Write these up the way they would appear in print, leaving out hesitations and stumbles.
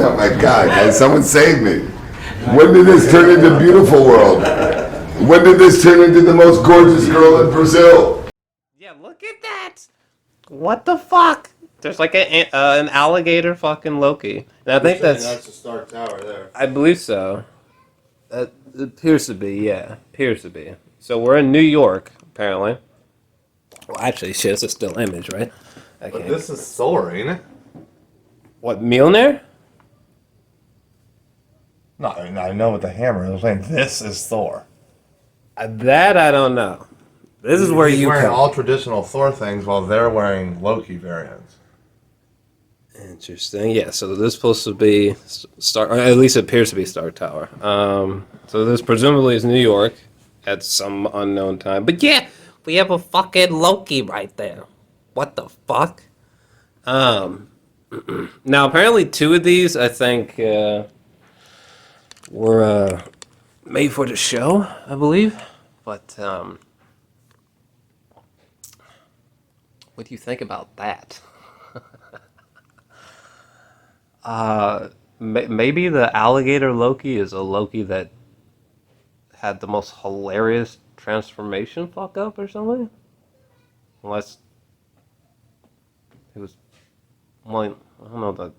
Oh my God, guys, someone save me. When did this turn into Beautiful World? When did this turn into the most gorgeous girl in Brazil? Yeah, look at that. What the fuck? There's like an alligator fucking Loki. And I think that's the Stark Tower there. I believe so. It appears to be, yeah. Appears to be. So we're in New York, apparently. Well, actually, shit, it's a still image, right? But this is Thor, ain't it? What, Mjolnir? No, I know what the hammer is. I'm saying this is Thor. That I don't know. This is where He's you wearing come. all traditional Thor things while they're wearing Loki variants. Interesting. Yeah, so this is supposed to be Stark, or at least it appears to be Stark Tower. So this presumably is New York at some unknown time. But yeah, we have a fucking Loki right there. What the fuck? Now apparently two of these I think were made for the show, I believe. But what do you think about that? Maybe the alligator Loki is a Loki that had the most hilarious transformation fuck up or something. Unless it was, well, I don't know that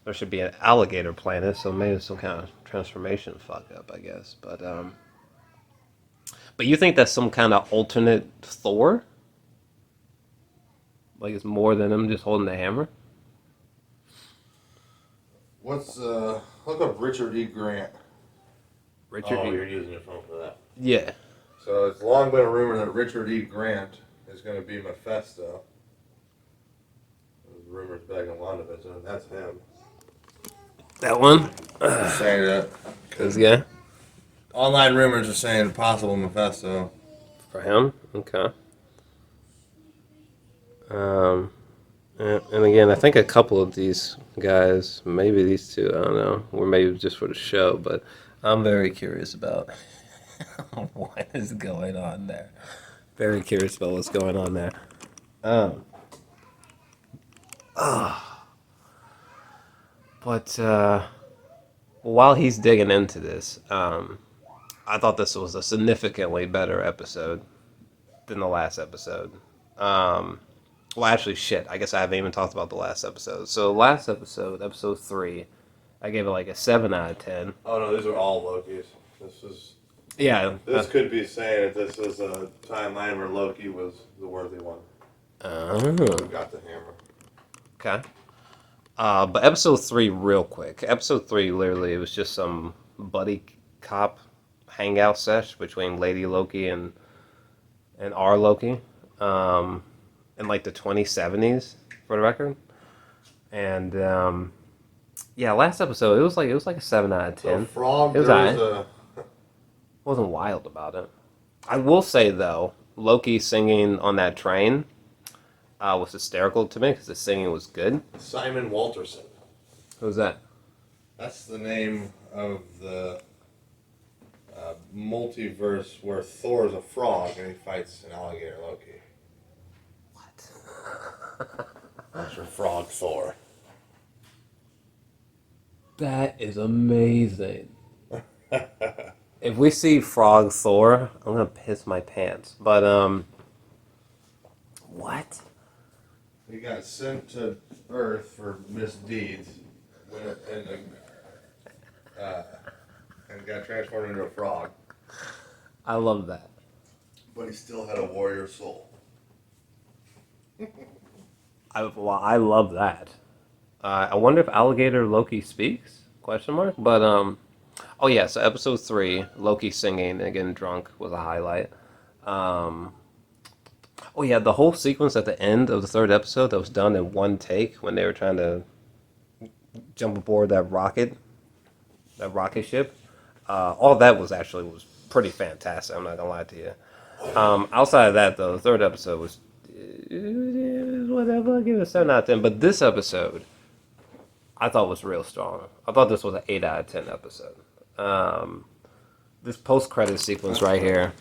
there should be an alligator planet, so maybe it's some kind of transformation fuck up, I guess. But you think that's some kind of alternate Thor? Like it's more than him just holding the hammer? Look up Richard E. Grant. Richard E. You're using your phone for that. Yeah. So it's long been a rumor that Richard E. Grant is going to be Mephisto. There's rumors back in WandaVision, and that's him. That one? Saying that. Cause yeah. Online rumors are saying possible Mephisto. For him? Okay. And again, I think a couple of these guys, maybe these two, I don't know, were maybe just for the show, but I'm very curious about what is going on there. Very curious about what's going on there. But while he's digging into this, I thought this was a significantly better episode than the last episode. Well, actually, shit. I guess I haven't even talked about the last episode. So, last episode, episode 3, I gave it like a 7 out of 10. Oh no, these are all Lokis. Yeah. This could be saying that this is a timeline where Loki was the worthy one. Oh. Who got the hammer. Okay. But episode 3, real quick. Episode 3, literally, it was just some buddy cop hangout sesh between Lady Loki and our Loki. In like the 2070s, for the record. And yeah, last episode it was like a 7 out of 10. So Frog, it was wasn't wild about it. I will say though, Loki singing on that train was hysterical to me because the singing was good. Simon Walterson. Who's that? That's the name of the multiverse where Thor is a frog and he fights an alligator Loki. That's your frog Thor. That is amazing. If we see Frog Thor, I'm gonna piss my pants. But what? He got sent to Earth for misdeeds, and got transformed into a frog. I love that. But he still had a warrior soul. I love that. I wonder if alligator Loki speaks? Question mark. But oh yeah. So episode 3, Loki singing and getting drunk was a highlight. Oh yeah, the whole sequence at the end of the 3rd episode that was done in one take when they were trying to jump aboard that rocket ship. All that was pretty fantastic. I'm not gonna lie to you. Outside of that though, the 3rd episode was. Whatever, I'll give it a 7 out of 10. But this episode, I thought was real strong. I thought this was an 8 out of 10 episode. This post-credit sequence right here.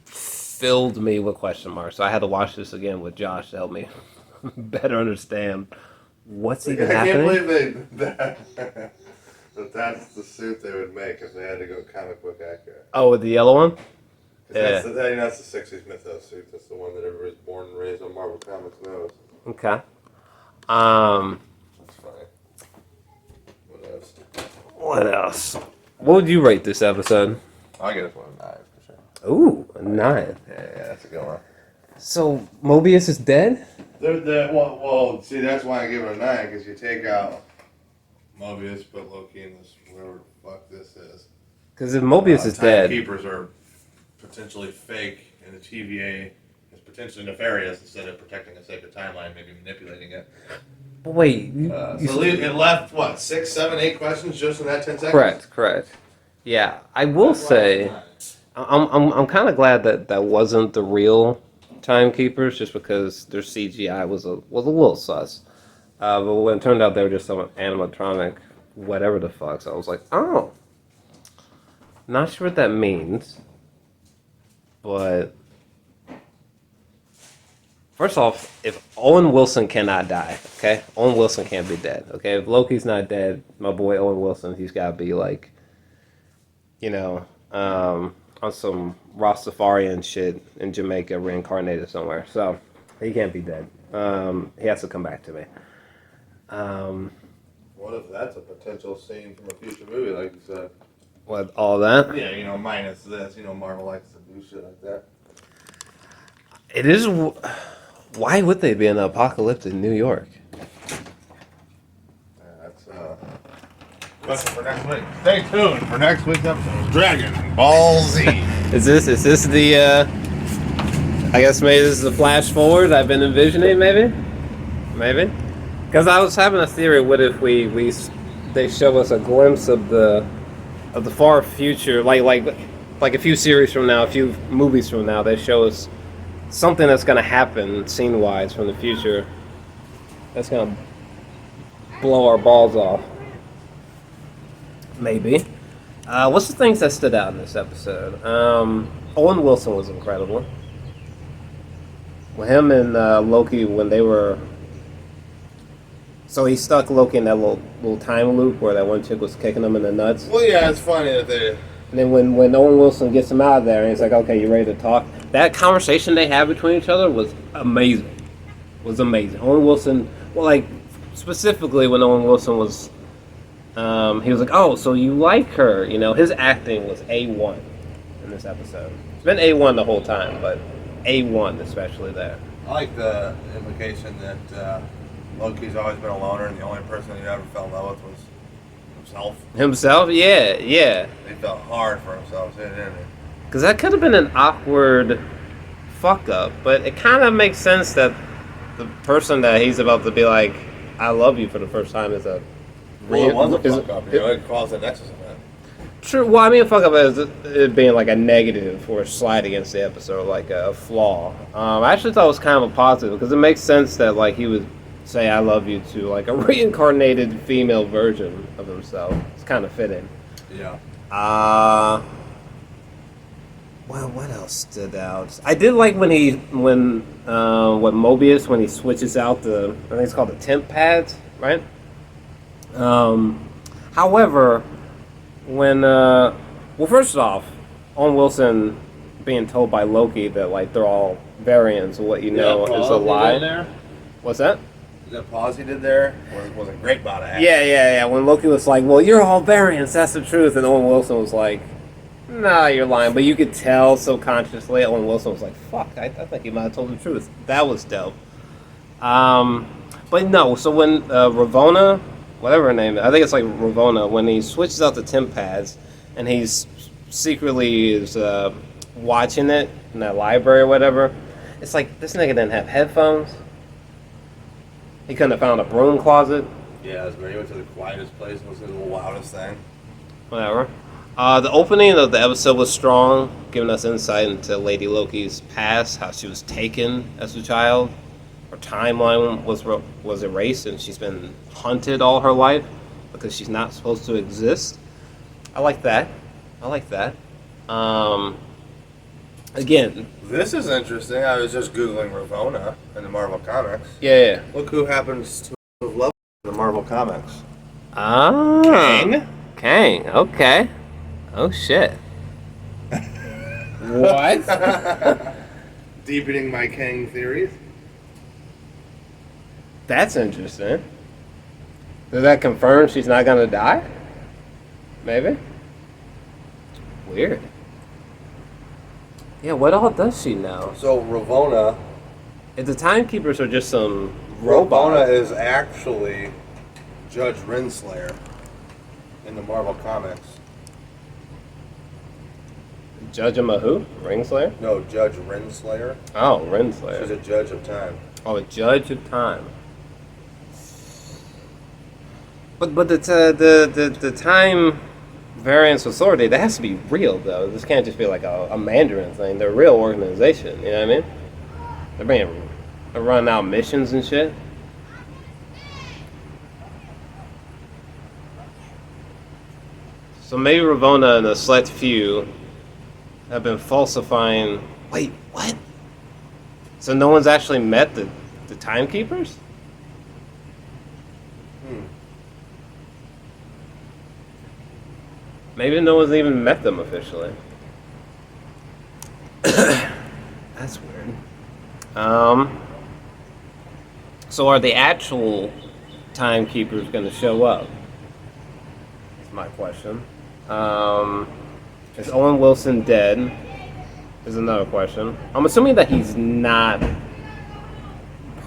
Filled me with question marks. So I had to watch this again with Josh to help me better understand what's even I can't happening. believe that's the suit they would make if they had to go comic book accurate. Oh, with the yellow one? 'Cause that's the 60s mythos suit. That's the one that everybody's born and raised on Marvel Comics knows. Okay. That's funny. What else? What else? What would you rate this episode? I get it for a 9 for sure. Ooh, a 9. Yeah, that's a good one. So Mobius is dead? Well, see, that's why I give it a 9, because you take out Mobius, put Loki in this, whatever the fuck this is. Because if Mobius is dead, Timekeepers are potentially fake, and the TVA is potentially nefarious instead of protecting a sacred timeline, maybe manipulating it. but wait, So it left, what, 6, 7, 8 questions just in that 10 seconds? correct. Yeah, I will say, I'm kind of glad that that wasn't the real timekeepers, just because their CGI was a little sus. But when it turned out they were just some animatronic, whatever the fuck, so I was like, oh, not sure what that means. But first off, if Owen Wilson cannot die, okay, Owen Wilson can't be dead, okay. If Loki's not dead, my boy Owen Wilson, he's got to be like, on some Rastafarian shit in Jamaica, reincarnated somewhere. So he can't be dead. He has to come back to me. What if that's a potential scene from a future movie, like you said? What, all that? Yeah, minus this. Marvel likes to do shit like that. It is. Why would they be in an apocalyptic New York? Yeah, that's question for next week. Stay tuned for next week's episode of Dragon Ball Z. Is this the? I guess maybe this is the flash forward I've been envisioning. Maybe. Because I was having a theory. What if they show us a glimpse of the far future, like a few series from now, a few movies from now, they show us something that's going to happen scene-wise from the future that's going to blow our balls off. Maybe. What's the things that stood out in this episode? Owen Wilson was incredible. With him and Loki, when they were... So he stuck Loki in that little time loop where that one chick was kicking him in the nuts. Well, yeah, it's funny that they... And then when Owen Wilson gets him out of there and he's like, okay, you ready to talk? That conversation they had between each other was amazing. Owen Wilson, well, like, specifically when Owen Wilson was, he was like, oh, so you like her. His acting was A1 in this episode. It's been A1 the whole time, but A1 especially there. I like the implication that Loki's always been a loner and the only person he ever fell in love with was himself. Yeah. He felt hard for himself, didn't he? Because that could have been an awkward fuck up, but it kind of makes sense that the person that he's about to be like, I love you for the first time is a... Well, it was a fuck up. It caused a Nexus Event. True. Well, I mean, fuck up as it being like a negative or a slide against the episode, like a flaw. I actually thought it was kind of a positive because it makes sense that like he would say I love you to like a reincarnated female version of himself. It's kind of fitting. Yeah. Well, what else stood out? I did like when Mobius, when he switches out I think it's called the temp pads, right? However, first off, Owen Wilson being told by Loki that like they're all variants of what you know is a lie. What's that? The pause he did there was a great bout of action. Yeah. When Loki was like, well, you're all variants, that's the truth. And Owen Wilson was like, nah, you're lying. But you could tell subconsciously Owen Wilson was like, fuck, I think he might have told the truth. That was dope. But no, so when Ravonna, whatever her name is, I think it's like Ravonna, when he switches out the temp pads and he's secretly is watching it in that library or whatever, it's like, this nigga didn't have headphones. He couldn't have found a broom closet. Yeah, that's where he went to the quietest place and listened to the loudest thing. Whatever. The opening of the episode was strong, giving us insight into Lady Loki's past, how she was taken as a child. Her timeline was erased, and she's been hunted all her life because she's not supposed to exist. I like that. Again, This is interesting. I was just Googling Ravonna in the Marvel Comics. yeah. Look who happens to have loved the Marvel Comics. Ah. Kang? Kang, okay. Oh, shit. What? Deepening my Kang theories. That's interesting. Does that confirm she's not gonna die? Maybe? Weird. Yeah, what all does she know? So Ravonna, If the timekeepers are just some Ravonna robot. is actually Judge Renslayer in the Marvel Comics. Judge him a who? Ringslayer? No, Judge Renslayer. Oh, She's Renslayer. a judge of time. Oh, a judge of time. But the time variance authority, that has to be real though. This can't just be like a Mandarin thing. They're a real organization, you know what I mean? They're running out missions and shit. So maybe Ravonna and a select few have been falsifying. Wait, what? So no one's actually met the timekeepers? Maybe no one's even met them officially. That's weird. So are the actual timekeepers going to show up? That's my question. Is Owen Wilson dead? Is another question. I'm assuming that he's not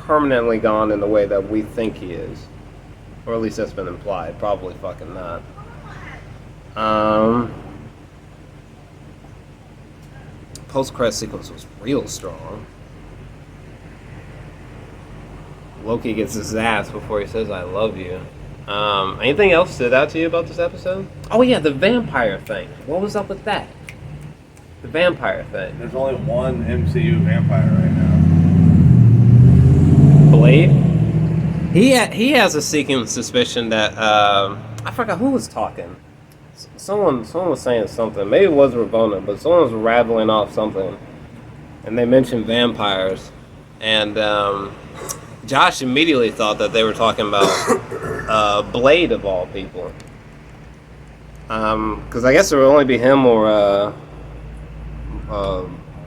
permanently gone in the way that we think he is. Or at least that's been implied. Probably fucking not. Post-credit sequence was real strong. Loki gets his ass before he says "I love you." Anything else stood out to you about this episode? Oh yeah, the vampire thing. What was up with that? The vampire thing. There's only one MCU vampire right now. Blade. He has a seeking suspicion that I forgot who was talking. Someone was saying something. Maybe it was Ravonna, but someone was rattling off something, and they mentioned vampires, and Josh immediately thought that they were talking about Blade of all people, because I guess it would only be him or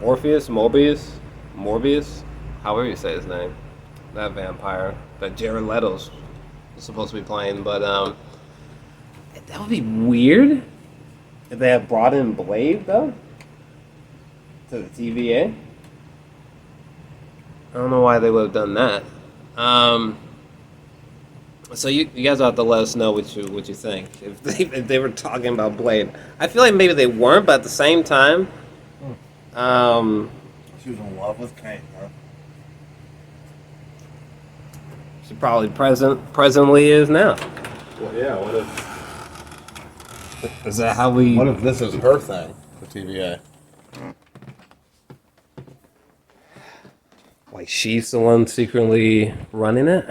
Morbius, however you say his name, that vampire that Jared Leto's supposed to be playing, but that would be weird if they had brought in Blade, though, to the TVA. I don't know why they would have done that. So you guys have to let us know what you think. If they were talking about Blade. I feel like maybe they weren't, but at the same time... She was in love with Kang, huh? She probably presently is now. Well, yeah, what if Is that how we... What if this is her thing, the TVA? Like she's the one secretly running it?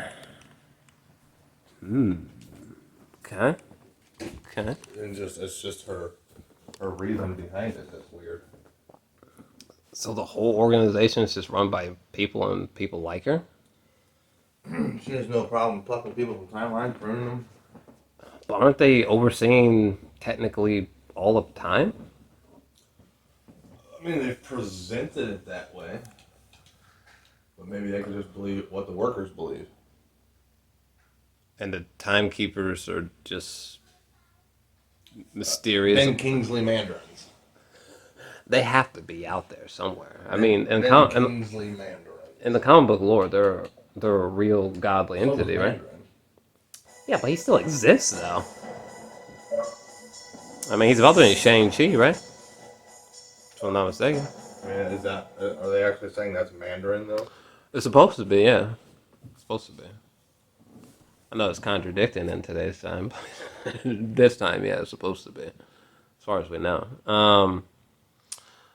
Okay. Okay. And it's just her reason behind it that's weird. So the whole organization is just run by people and people like her? She has no problem plucking people from timeline, pruning them. But aren't they overseeing technically all of time? I mean, they've presented it that way. But maybe they could just believe what the workers believe. And the timekeepers are just mysterious. Ben Kingsley Mandarins. They have to be out there somewhere. I Ben- mean, Ben Kingsley Mandarins. in the comic book lore, they're a real godly So entity, was right? Mandarin. Yeah, but he still exists, though. I mean, he's about to be Shang-Chi, right? If I'm not mistaken. I mean, are they actually saying that's Mandarin, though? It's supposed to be, yeah. It's supposed to be. I know it's contradicting in today's time, but this time, yeah, it's supposed to be, as far as we know.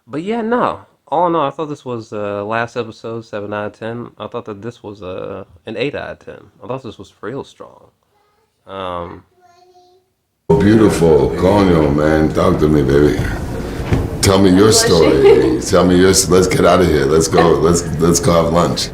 But yeah, no. All in all, I thought this was last episode, 7 out of 10. I thought that this was an 8 out of 10. I thought this was real strong. Beautiful. Coño, man. Talk to me, baby. Tell me your story. Tell me yours. Let's get out of here. Let's go. Let's go have lunch.